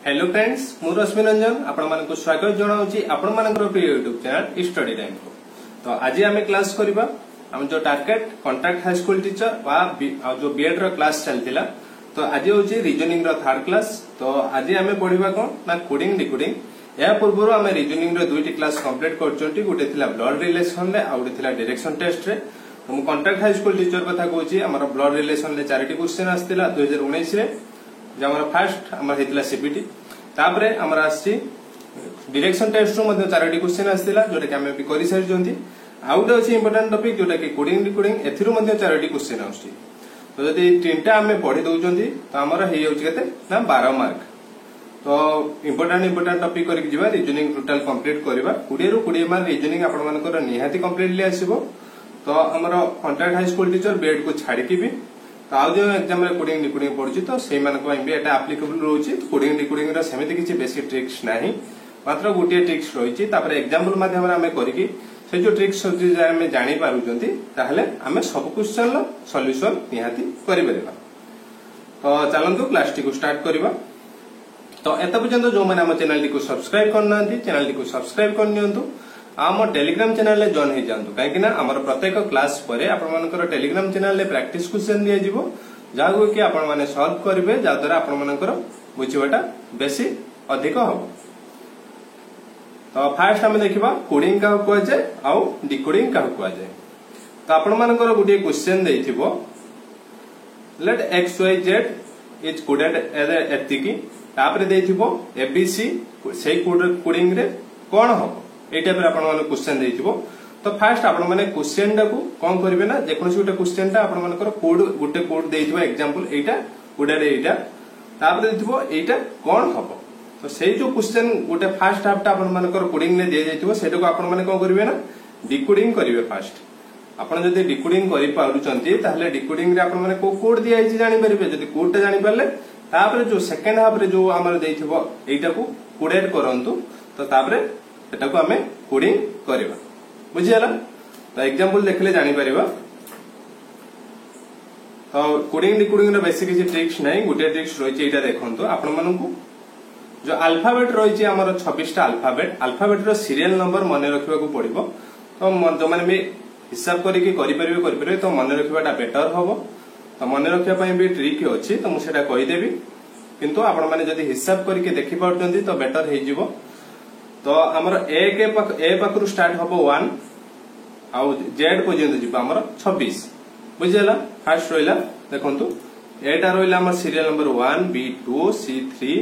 Hello friends मु रश्मि रंजन आपण स्वागत जनाऊँगी आपण प्रिय यूट्यूब चैनल स्टडी टाइम को। तो आज आम क्लास करवा आम जो target contract high school teacher जो बीएड रो क्लास चलता। तो आज हूँ रीजनिंग रो थर्ड क्लास। तो आज आम पढ़ा कौन ना कोडिंग डिकोडिंग। या पूर्व आम रीजनिंग रो दुईटी क्लास कंप्लीट कर गोटे ब्लड रिलेशन रे आ गोटे डायरेक्शन टेस्ट रे। तो मुझे कॉन्ट्रैक्ट हाई स्कूल टीचर कथा कहूँ आम ब्लड रिलेशन रे 4टी क्वेश्चन आसाला 2019 रे जो आम फास्ट आम होता सीबीटी। तापरे आमर आसी डायरेक्शन टेस्ट रो 4टी क्वेश्चन आसाला जोटा कि आम भी कर सारी। आउ गोटे अच्छे इंपोर्टाट टपिक जोटा कि कोडिंग डिकोडिंग एथिरु 4टी क्वेश्चन आउची। तो जदि 3टा आम पढ़ी दउचंती तो आमर हे जाउची केते ना 12 मार्क। तो इंपोर्टाट टपिक करके जीवा रीजनिंग टोटल कंप्लीट करबा 20 रु 20 मार्क रीजनिंग आपण मानकर निहाती कंप्लीटली आसीबो। तो आमर contract high school teacher B Ed को छाड़ी भी तो आज जो एग्जाम रे कोडिंग डिकोडिंग पढ़ुची तो से भी एटा एप्लिकेबल रोची। कोडिंग डिकोडिंग रो सेमिति किछि बेसी ट्रिक्स नाही मात्र गोटे ट्रिक्स रही। एग्जांपल माध्यम आम करिकी से जो ट्रिक्स आम जानी पारुचंती ताहले आम सब क्वेश्चन रो सॉल्यूशन निहाती करि परिबा। तो चलंतु क्लास टी को स्टार्ट करबा। तो एत पर्यंत जो माने हम चैनल टी को सब्सक्राइब करना चैनल टी को सब्सक्राइब कर नियंतु। आम टेलीग्राम चैनल रे जॉइन हो जातु कहीं आमर प्रत्येक क्लास पर आपनकर टेलीग्राम चैनल रे प्रैक्टिस क्वेश्चन दिया जिवो जाको कि आपण माने सॉल्व करिवे जा द्वारा आपण मानकर बुझिबाटा बेसी अधिक हो। तो फास्ट हम देखिबा कोडिंग का को जाय आउ डिकोडिंग का को जाय। तो आपण मानकर गुडी क्वेश्चन देथिबो let X Y Z is coded as एतिकी तापर देथिबो एबीसी से कोडिंग रे कोन हो ए टाइप रे आपण माने क्वेश्चन देथिबो। तो फास्ट आपण माने क्वेश्चन टा को कोन करिवे ना जेकोनसी गोटे क्वेश्चन टा आपण मानकर कोड गोटे कोड देथिबो एग्जांपल एटा कोडेड एटा तापर देथिबो एटा कोन हबो। तो से जो क्वेश्चन गोटे फास्ट हाफ टा आपण मानकर कोडिंग ने दे जाइथिबो सेटा को आपण माने कोन करिवे ना डिकोडिंग करिवे। फास्ट आपण जदि डिकोडिंग करि पारुचंती ताहले डिकोडिंग रे आपण माने को कोड दिया आइछि जानि परिबे। जदि कोड टा जानि परले तापर जो सेकंड हाफ रे जो हमर देथिबो एटा को कोडेड करंतु। तो तापर एटा को हमें कोडिंग करबा बुझियाला। तो एग्जांपल देखले जानि परिबा। तो कोडिंग डिकोडिंग रे बेसिक किछि ट्रिक्स नै गोटे ट्रिक्स रहिछि एटा देखंतु आपण मानकु जो अल्फाबेट रहिछि हमर 26 टा अल्फाबेट रो सीरियल नंबर मने रखिबा को पड़िबो। तो जो माने भी हिसाब करिके करि परिबे तो मने रखिबाटा बेटर होबो। तो मने रखिबा पई भी ट्रिक अछि तो मु सेटा कहि देबी किंतु आपण माने जदि हिसाब करिके देखि पाउतंती तो बेटर हे जिवो। तो हमर ए पाखरु स्टार्ट होबो 1 आउ जेड पर्यंत जिबा हमर 26 बुझियला। फास्ट रहिला देखंतु एटा रहिला हमर serial number 1 B2 C3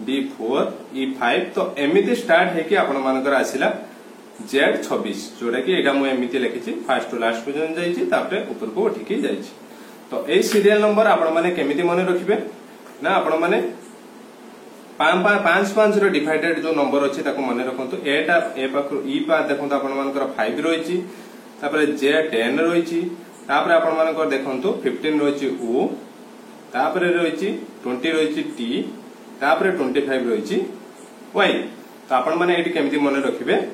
D4 E5। तो एमिति स्टार्ट है कि आपण मानकर आसिला जेड 26 जोटा कि एटा मु एमिति लिखिछि फास्ट टू लास्ट पर्यंत जाइछि तापर ऊपर को उठिकी जाइछि। तो ए सीरियल नंबर आपण माने केमिति मने रखिबे ना आपण माने 5 रो डिवाइडेड जो नंबर अछि ताको मने रखंतु। एटा ए पाखरु ई पा देखंतु आपण मानकर 5 रहिछि तापर जे 10 रहिछि तापर आपण मानकर देखंतु 15 रहिछि ओ तापर रहिछि 20 रहिछि टी तापर 25 रहिछि वाई। तो आपण माने एटी केमिति मने रखिबे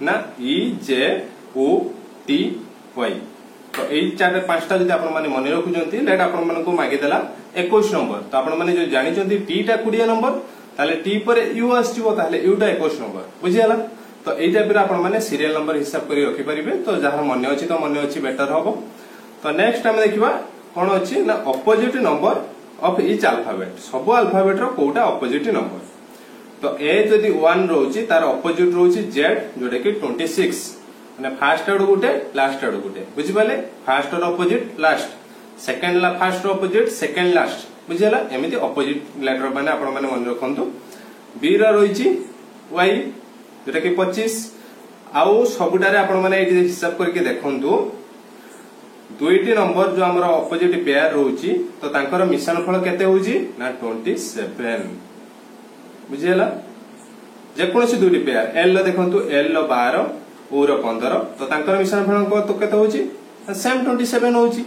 ना ई जे ओ टी वाई। तो एई 4-5टा जदि आपण माने मने रखुचंती लेट आपण मानको मागे देला 21 नंबर। तो आपण माने जो जानिचंती टी टा 20 नंबर ताले टी पर यू आसीबो ताले यू टा 21 नंबर बुझियाला। तो एई टाइप रे आपण माने सीरियल नंबर हिसाब करी रखि परिबे। तो जहां मने अछि तो मने अछि बेटर होबो। तो नेक्स्ट हम देखिबा कोन अछि ना opposite number of each alphabet. सब अल्फाबेट रो कोटा ऑपोजिट नंबर। तो ए जदि 1 रहउछि तार ऑपोजिट रहउछि जेड जोटा कि 26 माने फर्स्ट आडो गुटे लास्ट आडो गुटे बुझि पाले। First row opposite last second ला first row opposite second last बुझियला। एमिति ऑपोजिट लेटर माने आपण माने मन रखंतु। बी रो रहिछि वाई जोटा कि 25 आउ सबुटारे आपण माने एटी हिसाब करके देखंतु दुईटी नंबर जो हमर ऑपोजिट पेयर रहउछि तो तांकर मिश्रण फल केते होउछि ना 27 बुझियला। जे कोनोसी दुईटी पेयर एल लो देखंतु एल लो 12 ओ रो 15 तो तांकर मिश्रण फल को तो केते होउछि सेम 27 होउछि।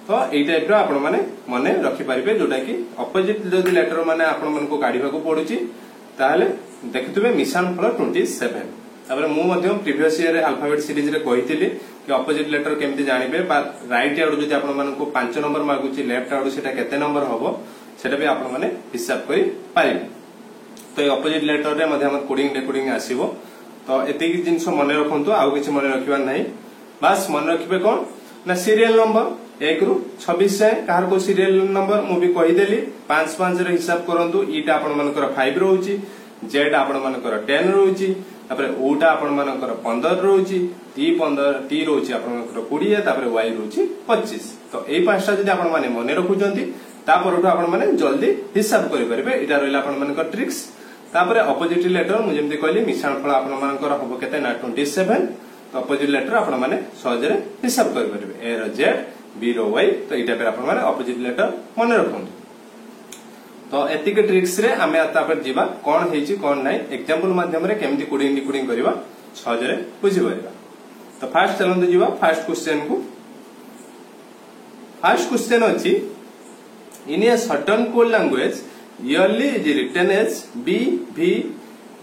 तो एई टाइप रो आपण माने मने रखि परिबे जोटा कि ऑपोजिट जदि लेटर माने आपण मन को काढिबा को पडुछि ताहले देखितबे मिश्रण फल 27। तापर मु मध्यम प्रीवियस ईयर अल्फाबेट सीरीज रे कहितली कि ऑपोजिट लेटर केमति जानिबे राइट आडू जदि आपण मन को 5 नंबर मागुछि लेफ्ट आडू सेटा केते नंबर होबो सेटा भी आपण माने हिसाब करि पारिबे। तो ये अपोजिट लेटर रे मध्य हमर कोडिंग डिकोडिंग आसीबो। तो एतिक जिंस मन रखंतु आउ किछि मन रखिबा नाही बस मन रखिबे कोन ना सीरियल नंबर 1 रु 26 जाए कार को सीरियल नंबर मु भी कहि देली 5 5 रे हिसाब करंतु ईटा आपण मानकर 5 रहउची जेड आपण मानकर 10 रहउची तापर ओटा आपण मानकर 15 रहउची टी 15 टी रहउची आपण मानकर 20 तापर वाई रहउची 25। तो एई पांचटा जदि आपण माने मने रखुचंती तापरठु आपण माने जल्दी हिसाब करि परबे। एटा रहला आपण मानकर ट्रिक्स। तापर अपोजिट लेटर मु जेमति कहली मिश्रण फल आपण मानकर हबो केते ना 27। तो अपोजिट लेटर आपण माने सहजरे हिसाब करि परबे ए रो जेड बी रो वाई। तो एटा पर आपण माने अपोजिट लेटर मने रखंतु। तो एतिक ट्रिक्स रे आमे आता पर जीवा कोन हेची कोन नाही एग्जांपल माध्यम रे केमति कोडिंग डिकोडिंग करबा सहजरे बुझि परबा। तो फर्स्ट चलंतु जीवा फर्स्ट क्वेश्चन को। फर्स्ट क्वेश्चन अछि in a certain code language yearly is written as B V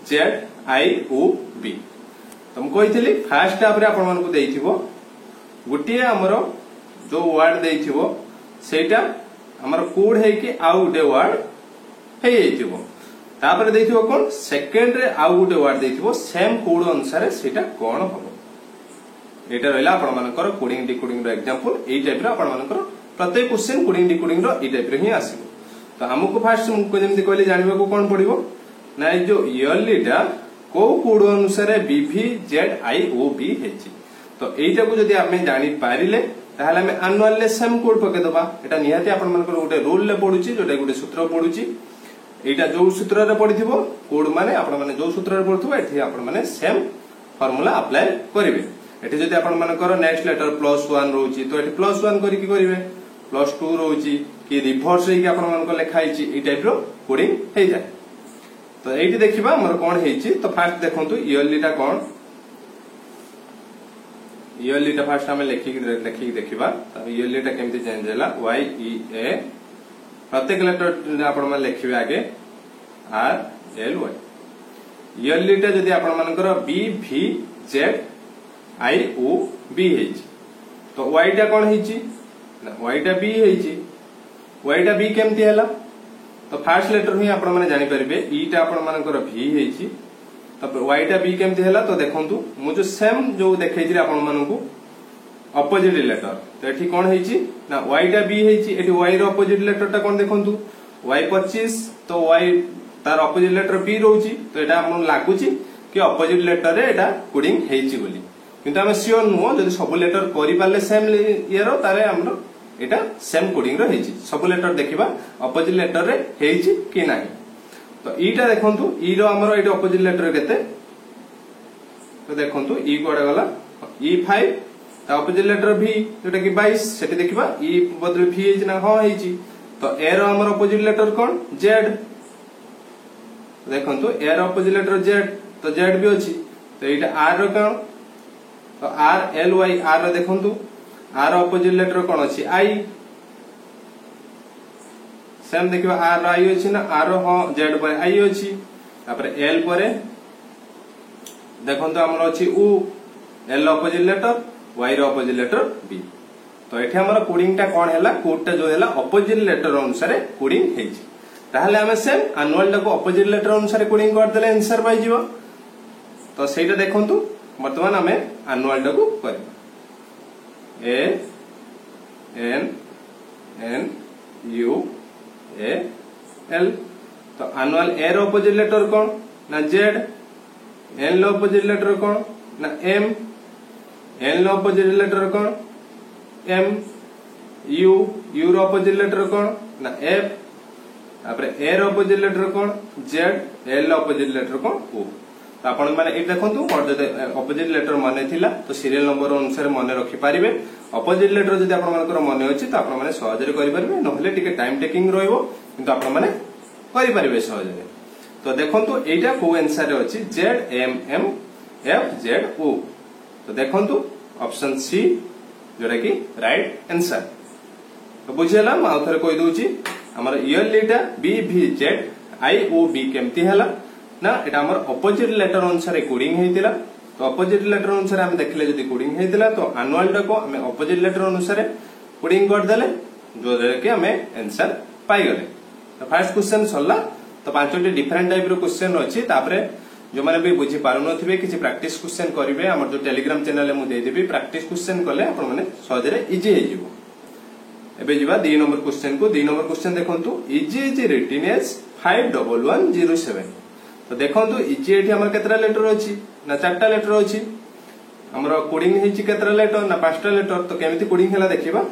Z I O B। तुम कहितली फर्स्ट स्टेप रे आपण मन को देइथिबो गुटिए हमर जो वर्ड देइथिबो सेटा हमर कोड है कि आउ गुटे वर्ड हे जाइथिबो तापर देइथिबो कोन सेकंड रे आउ गुटे वर्ड देइथिबो सेम कोड अनुसार सेटा कोन हबो। एटा रहला आपण मानकर कोडिंग डिकोडिंग रो एग्जांपल। एई टाइप रो आपण मानकर प्रत्येक क्वेश्चन कोडिंग डिकोडिंग रो एई टाइप रे ही आसीबो। तो हमको फास्ट मुको जेमति कहले जानिबा को कोन पड़िबो ना जो इयरलीटा को कोड अनुसार बीवी जेड आई ओ बी हेची। तो एइटा को जदी आमे जानि पारिले ताहले हमें एनुअल ले सेम कोड पके दबा। एटा निहाती आपण मानकर गोटे रूल ले पडुची जोटा गोटे सूत्र पडुची। एइटा जो सूत्र रे पडिथिबो कोड माने आपण माने जो सूत्र रे पडथुबो एठी आपण माने सेम फार्मूला अप्लाई करिवे। एठी जदी आपण मानकर नेक्स्ट लेटर +1 रहउची तो एठी +1 करी की करिवे +2 रहउची कि रिवर्स रे कि आपण मानकर लेखा हिची ई टाइप रो कोडिंग हे जाय। तो एठी देखिबा हमर कोन हेची। तो फर्स्ट देखंतु इयरलीटा कोन इयरलीटा फर्स्ट हमें लेखि देखिबा। तो इयरलीटा केमति चेंज होला वाई ई ए प्रत्येक लेटर आपण माने लेखिबे आगे आर एल वाई। इयरलीटा जदी आपण मानकर बी भी जेड आई ओ बी हेची तो वाईटा कोन हेची ना वाईटा बी हेची। वाईटा बी केमति हैला तो फर्स्ट लेटर ही आपण माने जानि परिबे ईटा आपण मानकर भी हेची। तो वाईटा बी केमति हैला तो देखंतु मु जो सेम जो देखैछि आपण मानकु अपोजिट लेटर। तो एठी कोन हेची ना वाईटा बी हेची। एठी वाई रो अपोजिट लेटर ता कोन देखंतु वाई 25। तो वाई तार अपोजिट लेटर बी रहउची। तो एटा हमन लागुची कि अपोजिट लेटर रे एटा कोडिंग हेची बोली किंतु हम श्योर नुओ जदि सब लेटर करि पाले सेम इयर तारे हमर एटा सेम कोडिंग रो हेची। सब लेटर देखिबा अपोजिट लेटर रे हेची कि नाही। तो ईटा देखंतु ई रो हमर एटा अपोजिट लेटर केते तो देखंतु ई कोडा गला E5 ता अपोजिट लेटर V जोटा कि 22 सेठी देखिबा ई बदले V हेची ना हां हेची। तो ए रो हमर अपोजिट लेटर कोन Z देखंतु ए रो अपोजिट लेटर Z तो Z भी अछि। तो एटा R रो कोन तो आर एल वाई आर रो देखंतु आर अपोजिट लेटर कोन अछि आई सेम देखिबा आर आई अछि ना आर हां जेड पर आई अछि। तापर एल परे देखंतु हमर अछि उ एल अपोजिट लेटर वाई रो अपोजिट लेटर बी। तो एठी हमर कोडिंग टा कोन हैला कोड टा जो हैला अपोजिट लेटर अनुसार कोडिंग हेछि। ताहले हमें सेम एनुअल टा को अपोजिट लेटर अनुसार कोडिंग कर देले आंसर पाइ जिवो। तो सेटा देखंतु वर्तमान हमें एनुअल टा को करबा A N N U A L. तो annual A row opposite letter कोन ना Z N row opposite letter कोन ना M N row opposite letter कोन M U U row opposite letter कोन ना एफ तापर ए रो अपोजिट लेटर कोन Z L row opposite letter कोन ओ। तो आपण माने ए देखंतु मोर जदि अपोजिट लेटर माने थिला तो सीरियल नंबर अनुसार माने रखि पारिबे। अपोजिट लेटर जदि आपण मानकर माने अछि तो आपण माने सहजरे करि पारिबे नहले टिके टाइम टेकिंग रहइबो किंतु आपण माने करि पारिबे सहजरे। तो देखंतु एटा को आंसर अछि Z M M F Z O. तो देखंतु ऑप्शन सी जोरा कि राइट आंसर। तो बुझेला म आउथरे कहि दोछि हमर इयरलीटा बी भी जेड आई ओ बी केमति हला ना एटा हमर अपोजिट लेटर अनुसार कोडिंग हेतिला। तो अपोजिट लेटर अनुसार हम देखले जदी कोडिंग हेतिला तो एनुअल टा को हमें अपोजिट लेटर अनुसार कोडिंग कर देले जो कि हमें आंसर पाई गले। तो फर्स्ट क्वेश्चन सल्ला। तो तो 5टी डिफरेंट टाइप रो क्वेश्चन अछि तापरे जो माने भी बुझी पारु नथिबे किछि प्रैक्टिस क्वेश्चन करिवे हमर जो टेलीग्राम चैनल मु दे देबी प्रैक्टिस क्वेश्चन कले आपण माने सहजरे इजी हे जिवो। एबे जिबा 2 नंबर क्वेश्चन को 2 नंबर क्वेश्चन देखंतु इजी इज रिटन एज 51107। तो देखंतु इजी एठी हमर केतरा लेटर अछि ना 4टा लेटर अछि हमर कोडिंग हेछि केतरा लेटर ना 5टा लेटर तो केमिति कोडिंग हला देखिबा।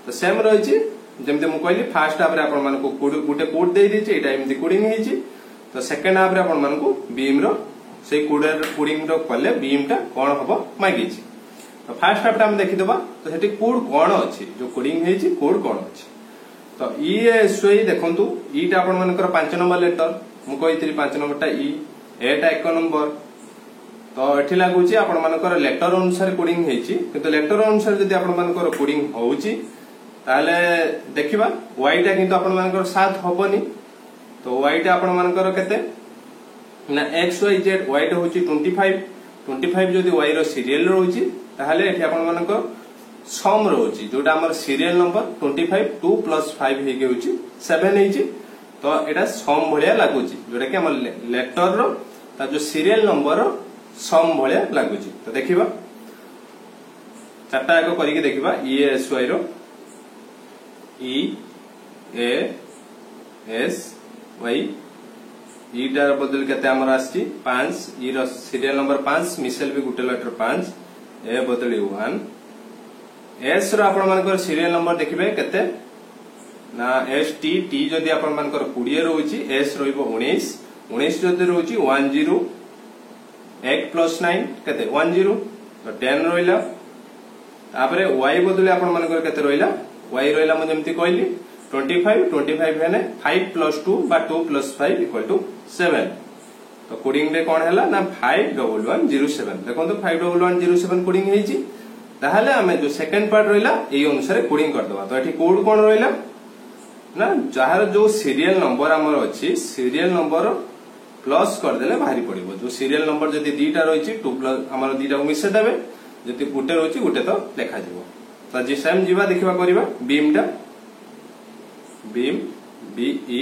तो सेम रहिछि जेमते मु कहली फर्स्ट हाफ रे आपण मान को गुटे कोड दे दिछि एटा एमिति कोडिंग हेछि तो सेकंड हाफ रे आपण मान को बीम रो से कोडिंग रो कले बीम टा कोन हबो मागिछि। तो फर्स्ट हाफ रे हम देखि देबा तो सेठी कोड कोन अछि जो कोडिंग हेछि कोड कोन अछि। तो ई एसई देखंतु ईटा आपण मानकर 5 नंबर लेटर मु कहितरी 5 नंबर टा ई एटा 1 नंबर तो एठी लागुची आपण मानकर लेटर अनुसार कोडिंग हेछि किंतु लेटर अनुसार जदि आपण मानकर कोडिंग होउची ताले देखिबा y टा किंतु आपण मानकर 7 होबनी। तो y टा आपण मानकर केते ना x y z y टा होची 25 जदि y रो सीरियल रहउची ताले एठी आपण मानकर सम रहउची जोटा हमर सीरियल नंबर 25 2 + 5 हे गेउची 7 हेची तो एटा सम भलिया लागुची जोटा कि हमर लेटर रो ता जो सीरियल नंबर रो सम भलिया लागुची। तो देखिबा चारटा को करिके देखिबा e s y row E A S Y ई टार बदल केते हमर आछि 5 ई रो सीरियल नंबर 5 मिसेल भी गुटे लेटर 5 ए बदली 1 एस रो आपण मानकर सीरियल नंबर देखिबे केते ना एस टी टी जदी आपण मानकर 20 रहउची एस रोइबो 19 जदी रहउची 10 1 + 9 केते 10 तो 10 रोइला तापरे y बदले आपण मानकर केते रोइला y रोइला म जेमति कहली 25 हेने 5 + 2 बा 2 + 5 = 7। तो कोडिंग रे कोन हैला ना 51107 देखो तो 51107 कोडिंग हेची ताहाले हमें जो सेकंड पार्ट रोइला एई अनुसार कोडिंग कर दबा। तो एठी कोड कोन रोइला ना जहार जो सीरियल नंबर हमर अछि सीरियल नंबर प्लस कर देले भारी पड़िबो जो सीरियल नंबर जदी दीटा रहिछि 2 प्लस हमर दीटा मिसे देबे जदी गुटे रहिछि गुटे तो लेखा जिवो। तो जे सेम जीवा देखिबा करिबा बीम टा beam B E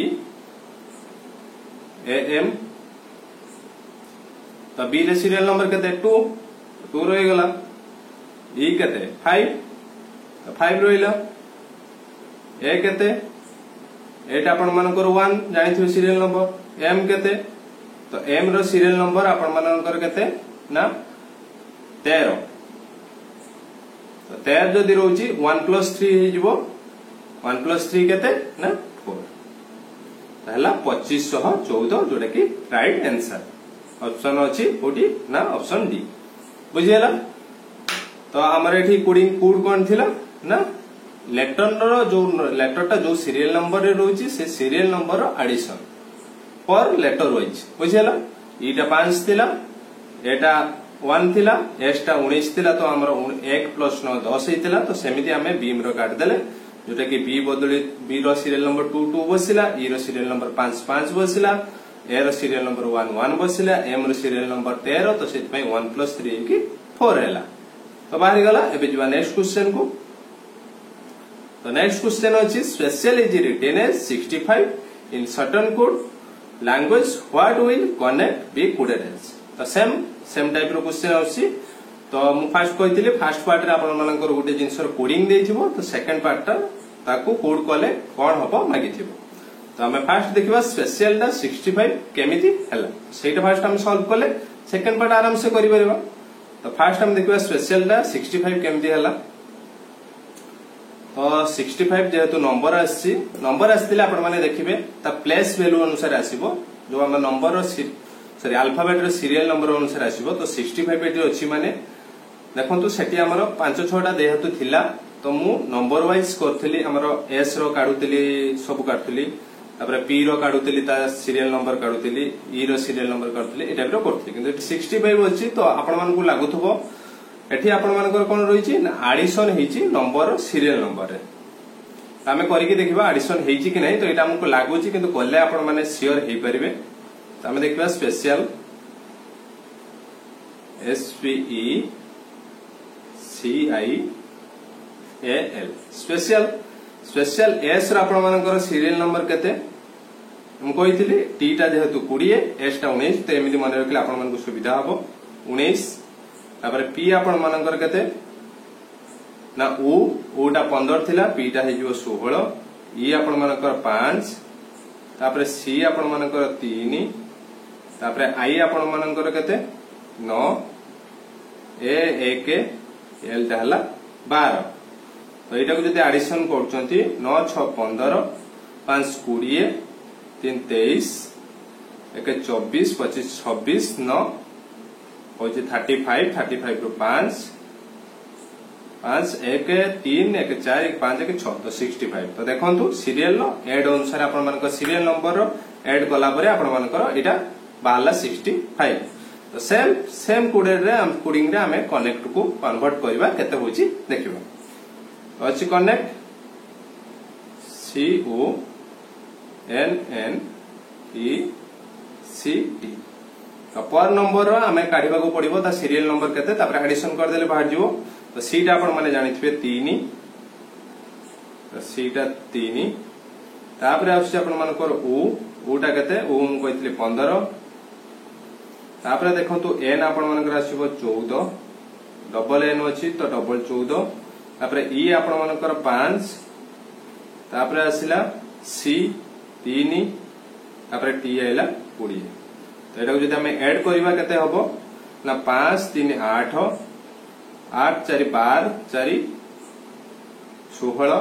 A M तो बी रे सीरियल नंबर केते 2 रहि गला ई केते 5 तो 5 रहिला ए केते एटा आपण मानकर 1 जानिथि सीरियल नंबर एम केते तो एम रो सीरियल नंबर आपण मानकर केते ना 13 तो 13 जदी रहउची 1 + 3 हे जिवो 1 + 3 केते ना 4 तहला 2514 जोटा कि राइट आंसर ऑप्शन अछि ओडी ना ऑप्शन डी बुझियला। तो हमर एठी कोडिंग कोड कोन थिला ना लेटर रो जो लेटर टा जो सीरियल नंबर रे रहउची से सीरियल नंबर रो एडिशन पर लेटर वाइज बुझियला। ईटा 5 थिला एटा 1 थिला एस टा 19 थिला तो हमर 1 + 9 10 हेतिला तो सेमिति हमें बीम रो काट देले जोटा कि बी बदले बी रो सीरियल नंबर 2 2 बसिला ई रो सीरियल नंबर 5 5 बसिला ए रो सीरियल नंबर 1 1 बसिला एम रो सीरियल नंबर 13 तो सेति पई 1 + 3 की 4 हैला। तो बाहर गला एबे जीवा नेक्स्ट क्वेश्चन को। तो नेक्स्ट क्वेश्चन अछि special is written as 65 in certain code language what will connect be coded as. तो सेम टाइप रो क्वेश्चन अछि। तो मु फर्स्ट कहितले फर्स्ट पार्ट रे आपण मानकर गुटे जिंसर कोडिंग देथिबो तो सेकंड पार्ट ता ताको कोड कले कोन हबो मागिथिबो। तो हमें फर्स्ट देखिबा स्पेशल दा 65 केमिति हैला सेटा फर्स्ट हम सॉल्व कले सेकंड पार्ट आराम से करि परबा। तो फर्स्ट हम देखिबा स्पेशल दा 65 केमिति हैला। तो 65 जेहेतु नंबर आस्थिले आपण माने देखिबे ता प्लेस वैल्यू अनुसार आसीबो जो हम नंबर सॉरी अल्फाबेट रो सीरियल नंबर अनुसार आसीबो। तो 65 एटी अछि माने देखंतु सेठी हमरो 5 6 टा देहतु थिला तो मु नंबर वाइज करथली हमरो एस रो काढुतली सब काढुतली तापर पी रो काढुतली ता सीरियल नंबर काढुतली ई रो सीरियल नंबर काढुतली ए टाइप रो करथली किंतु 65 अछि तो आपण मानकु लागुथबो एठी आपण मानकर कोन रहिछि एडिशन हेछि नंबर सीरियल नंबर रे आमे करिके देखिबा एडिशन हेछि कि नै। तो एटा हमकु लागुछि किंतु कोल्ले आपण माने श्योर हे परिबे। तो आमे देखिबा special S P E C I A L special S रा आपण मानकर सीरियल नंबर केते मुझे टी टा जेहेतु 20 एस टा 19 तो एमती मन रखिले आपण मानक सुविधा हम 19 तापर पी आपण मानकर केते ना ऊ टा 15 थिला पी टा हे 16 ई आपण मानकर 5 तापर सी आपण मानकर 3 तापर आई आपण मानकर केते 9 ए 1 एल टा हला 12 तो एटा को जदि एडिशन करचंती 9 6 15 5 20 3 23 1 24 25 26 9 होची 35 35 रो 5 5 1 3 1 4 1 5 1 6 तो 65 तो देखंतु सीरियल रो एड अनुसार आपण मानक सीरियल नंबर रो एड कला परे आपण मानकर एटा बाला 65 तो सेम कोडिंग रे हमें कनेक्ट को कन्वर्ट करबा केते होची देखिबा अच्छी कनेक्ट CONNECT पर नंबर आम काढ़ा पड़ो ता सीरियल नंबर केते तापर एडिशन कर देले बाहर जीवो तो सीटा आपण माने जानिथिबे 3 तो सीटा 3 तापर आछि आपण मानकर ऊटा केते हम कहितले 15 तापर देखंतु एन आपण मानकर आसीबो 14 डबल एन अछि तो डबल 14 तापर ई आपण मानकर 5 तापर आसिला सी 3 तापर टी आइला 20 तो एटा जदि हमें ऐड करबा केते हबो ना 5 3 8 8 4 12 4 16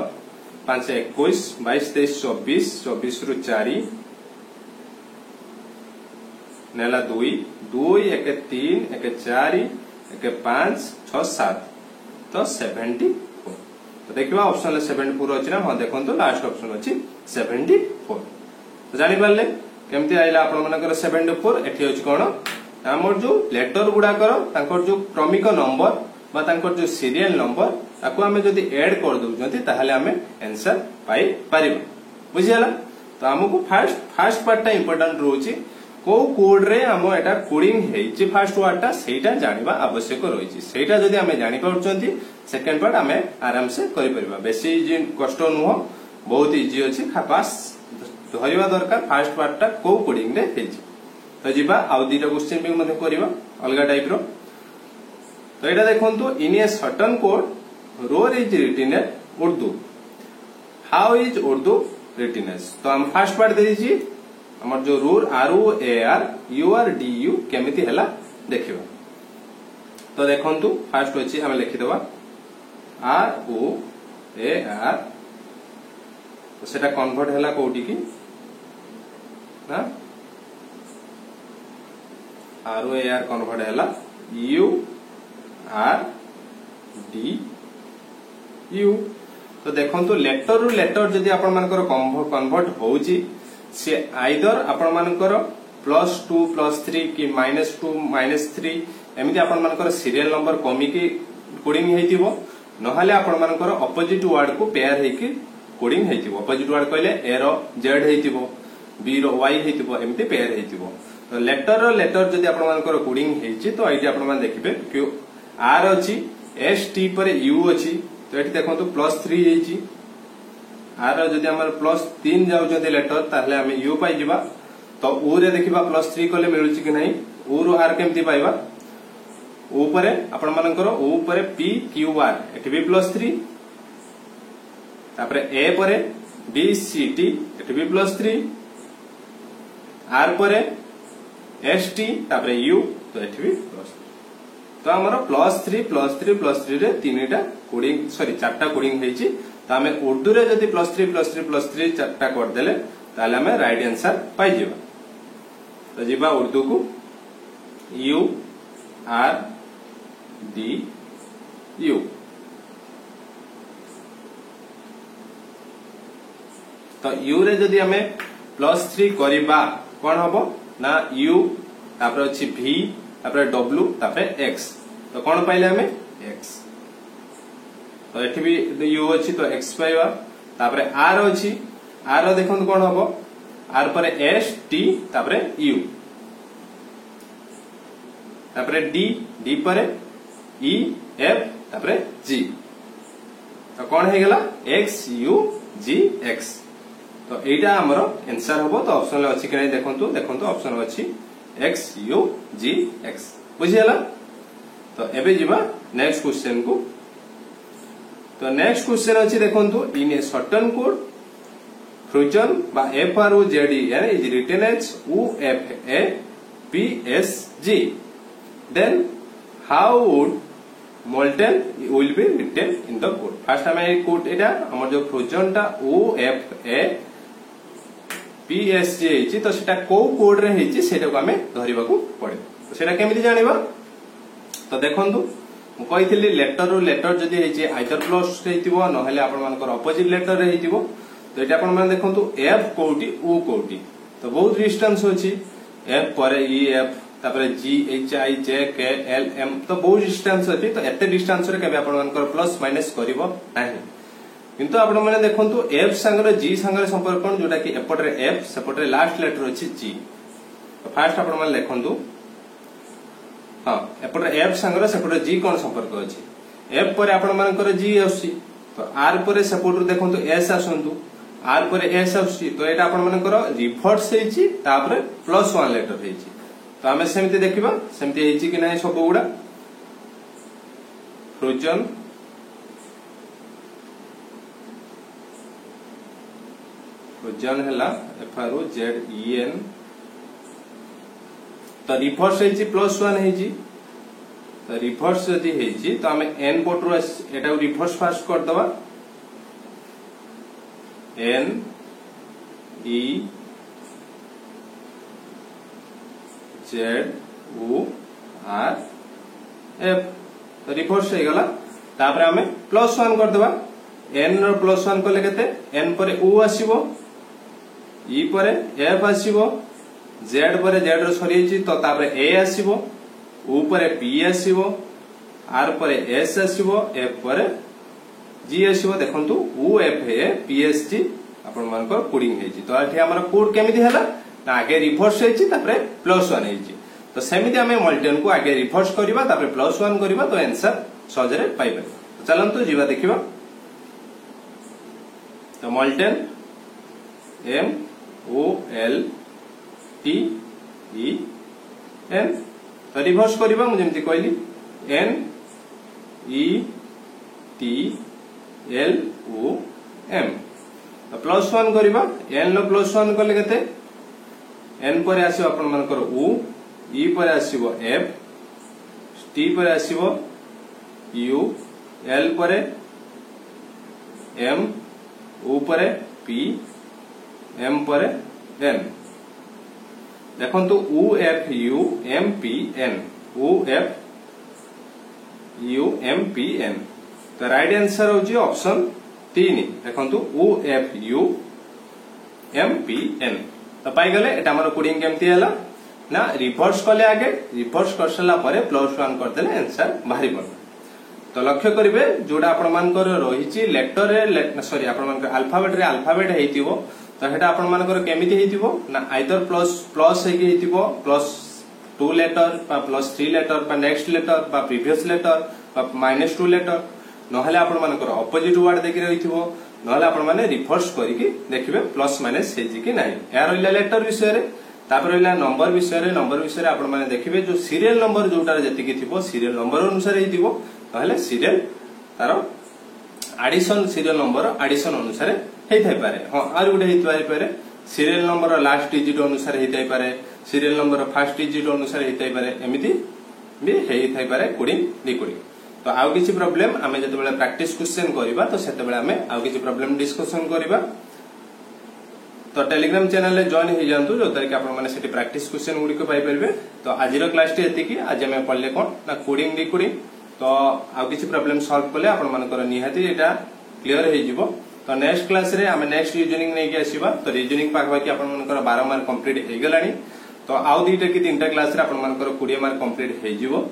5 21 22 23 24 24 रु 4 नेला 2 2 1 3 1 4 1 5 6 7 तो 74 तो देखिबा ऑप्शन 74 अछि ना हां देखंतो लास्ट ऑप्शन अछि 74 तो जानि पारले केमति आइला आपण मानकर 74 एठी अछि कोन हमर जो लेटर गुडा करो तांकर जो क्रमिक नंबर बा तांकर जो सीरियल नंबर ताको हमें जदी ऐड कर दउजंती ताहले हमें आंसर पाई परिबा बुझियाला तो हमको फर्स्ट पार्ट टा इंपोर्टेंट रोची को कोड रे हम एटा कोडिंग हेची फर्स्ट वर्ड टा सेटा जानिबा आवश्यक रहिछि सेटा जदी हमें जानि पड़चंती सेकंड पार्ट हमें आराम से करि परिबा बेसी इजी कष्ट नुह बहुत इजी अछि खास धरिबा दरकार फर्स्ट पार्ट टा को कोडिंग रे हेची तो जिबा आ दीटा क्वेश्चन भी मध्ये करबा अलगा टाइप रो तो एटा देखंतु in a certain code road is written in Urdu how is Urdu written as तो हम फर्स्ट पार्ट देछि हमर जो रूर RUR केमिति हला देखिबा तो देखंतु फर्स्ट अछि हम लिखि देबा ROAR तो सेटा कन्वर्ट हला कोठी की ना ROAR कन्वर्ट हला URDU तो देखंतु लेटर रु लेटर जदी आपण मानकर कन्वर्ट होउची से आइदर आपण मानकर +2 +3 कि -2 -3 एमिति आपण मानकर सीरियल नंबर कमी की कोडिंग हेतिबो नहाले आपण मानकर अपोजिट वर्ड को पेयर हेकी कोडिंग हेतिबो अपोजिट वर्ड कहले ए रो z हेतिबो b रो y हेतिबो एमिति पेयर हेतिबो तो लेटर जदी आपण मानकर कोडिंग हेची तो आइडी आपण मान देखिबे कि r अछि s t पर u अछि तो एठी देखंतु +3 हेची आर जदि हमर +3 जाउछते लेटर ताहले हमें u पाई जिबा तो u रे देखिबा +3 कले मिलुची कि नहीं u रो r केमति पाइबा u परे आपण मानकर u परे p q r एठी भी +3 तापरे a परे b c t एठी भी +3 r परे s t तापरे u तो एठी भी तो हमर +3 रे तीनटा कोडिंग सॉरी चारटा कोडिंग हेची तो आमे उर्दू रे जदी +3 चारटा कर देले ताले हमें राइट आंसर पाई जिबा तो जिबा उर्दू को U R D U तो U रे जदी हमें +3 करिबा कोन हबो ना U तापर अछि V तापर W तापर X तो कोन पाइले हमें X तो एठी भी u अछि तो x पाइबा तापरे r अछि r देखन कोन हबो r पर s t तापरे u तापरे d पर e f तापरे g तो कोन हे गेला x u g x तो एटा हमर आंसर हबो तो ऑप्शन ले अछि कि नै देखंतु देखंतु ऑप्शन अछि x u g x बुझियला। तो एबे जिबा नेक्स्ट क्वेश्चन को। तो नेक्स्ट क्वेश्चन अछि देखंतु in a certain code frozen बा FROZEN is written as UFA PSG, then how would molten will be written in the code? First हमें कोड एटा हमर जो फ्रोजन टा UFA PSG हेछि तो सेटा को कोड रे हेछि सेटा को हमें धरिबा को पड़े। तो सेटा केमिति जानिबा तो देखंतु मु कहिथिली लेटर रो लेटर जदी हेछि आइदर प्लस हेतिबो नहले आपण मानकर अपोजिट लेटर रे हेतिबो। तो ये आपण माने देखंतु F कोटी U कोटी तो बहुत डिस्टेंस होछि F पर E F तापर G H I J K L M तो बहुत डिस्टेंस अछि। तो एते डिस्टेंस रे केबे आपण मानकर प्लस माइनस करिवो नाही किंतु आपण माने देखंतु F संगरे G संगरे संपर्क कोन जोटा कि एपटरे F सेपटरे लास्ट लेटर अछि G। तो फर्स्ट आपण माने देखंतु हां एपटरे F संगरे सेपटरे G कोन संपर्क अछि F पर आपण मानकर G आसी तो R पर सेपटरे देखंतु S आसंतु R पर S आसी तो एटा आपण मानकर रिवर्स हेछि तापर +1 लेटर हेछि। तो हमें सेमति देखिबा सेमति हेछि कि नै सब गुडा फ्रोजन फ्रोजन हला FROZEN तो रिवर्स हेछि +1 हेछि। तो रिवर्स जदी हेछि तो हमें n पटरो एटा रिवर्स फास्ट कर दबा N E Z U R F तो रिवर्स हो गला। तापर हमें +1 कर देबा n रो +1 कले केते n पर U आसीबो E पर F आसीबो Z पर Z रो सरी छि तो तापर A आसीबो U पर P आसीबो R पर S आसीबो F पर G आसीबो देखंतु UFA PSG आपण मानकर कोडिंग हेछि। तो एठी हमर कोड केमिति हला ना आगे रिवर्स हेछि तापर +1 हेछि। तो सेमिति हमें मल्टीपल को आगे रिवर्स करबा तापर +1 करबा तो आंसर सहजरे पाइ परबा। तो चलंतु जीवा देखिबा। तो multiple M O L T E N तो रिवर्स करबा मु जेमति कहली N E T L O M तो +1 करबा n लो +1 कले केते n पर आसीबो आपण मानकर U E पर आसीबो F T पर आसीबो U L पर M O पर P M पर N देखंतु U F U M P N U F U M P N तो राइट आंसर होची ऑप्शन 3 देखंतु U F U M P N। तो पाई गले एटा हमर कोडिंग केमती हला ना रिवर्स कले आगे रिवर्स करसला परे +1 कर देले आंसर बाहरी पड़। तो लक्ष्य करिवे जोडा आपण मानकर रहिची लेटर रे सॉरी आपण मानकर अल्फाबेट रे अल्फाबेट हेतिबो तो हेटा आपण मानकर केमिति हेतिबो ना आइदर प्लस हेकी हेतिबो +2 लेटर बा +3 लेटर बा नेक्स्ट लेटर बा प्रीवियस लेटर बा -2 लेटर नहले आपण मानकर अपोजिट वर्ड देखि रहिथिबो नहले आपण माने रिवर्स करिकि देखिबे प्लस माइनस हेजि कि नाही। या रहिला लेटर विषय रे तापर रहिला नंबर विषय रे आपण माने देखिबे जो सीरियल नंबर जोटार जति कि थिबो सीरियल नंबर अनुसार हेतिबो नहले सीरियल तारो एडिशन सीरियल नंबर एडिशन अनुसार हेइ थाइ पारे। हां आर गुडे हेइ थाइ पारे सीरियल नंबर लास्ट डिजिट अनुसार हेइ थाइ पारे सीरियल नंबर फर्स्ट डिजिट अनुसार हेइ थाइ पारे एमिति भी हेइ थाइ पारे कोडिंग डिकोडिंग। तो आउ किछि प्रॉब्लम आमे जते बेला प्रैक्टिस क्वेश्चन करिबा तो सेते बेला आमे आउ किछि प्रॉब्लम डिस्कशन करिबा। तो टेलीग्राम चैनल रे जॉइन हो जानतु जो तारिक आपण माने सेठी प्रैक्टिस क्वेश्चन गुडी को पाइ परबे। तो आजिरो क्लास टी एति कि आज आमे पढले कोन ना कोडिंग डिकोडिंग। तो आउ किछि प्रॉब्लम सॉल्व करले आपण मानकर निहाती एटा क्लियर हे जिवो। तो नेक्स्ट क्लास रे आमे नेक्स्ट रीजनिंग नै के आसीबा। तो रीजनिंग पाखबा कि आपण मानकर 12 मार्क कंप्लीट हे गेलानी। तो आउ दीटा कि तीनटा क्लास रे आपण मानकर 20 मार्क कंप्लीट हे जिवो।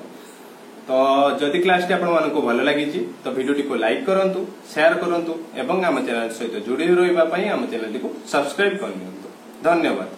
तो जदि क्लास टी आपण मानको भलो लागि छि तो वीडियो टी को लाइक करंतु शेयर करंतु एवं हम चैनल सहित जोड़ी रहिबा पई हम चैनल टी को सब्सक्राइब करनियंतु। धन्यवाद।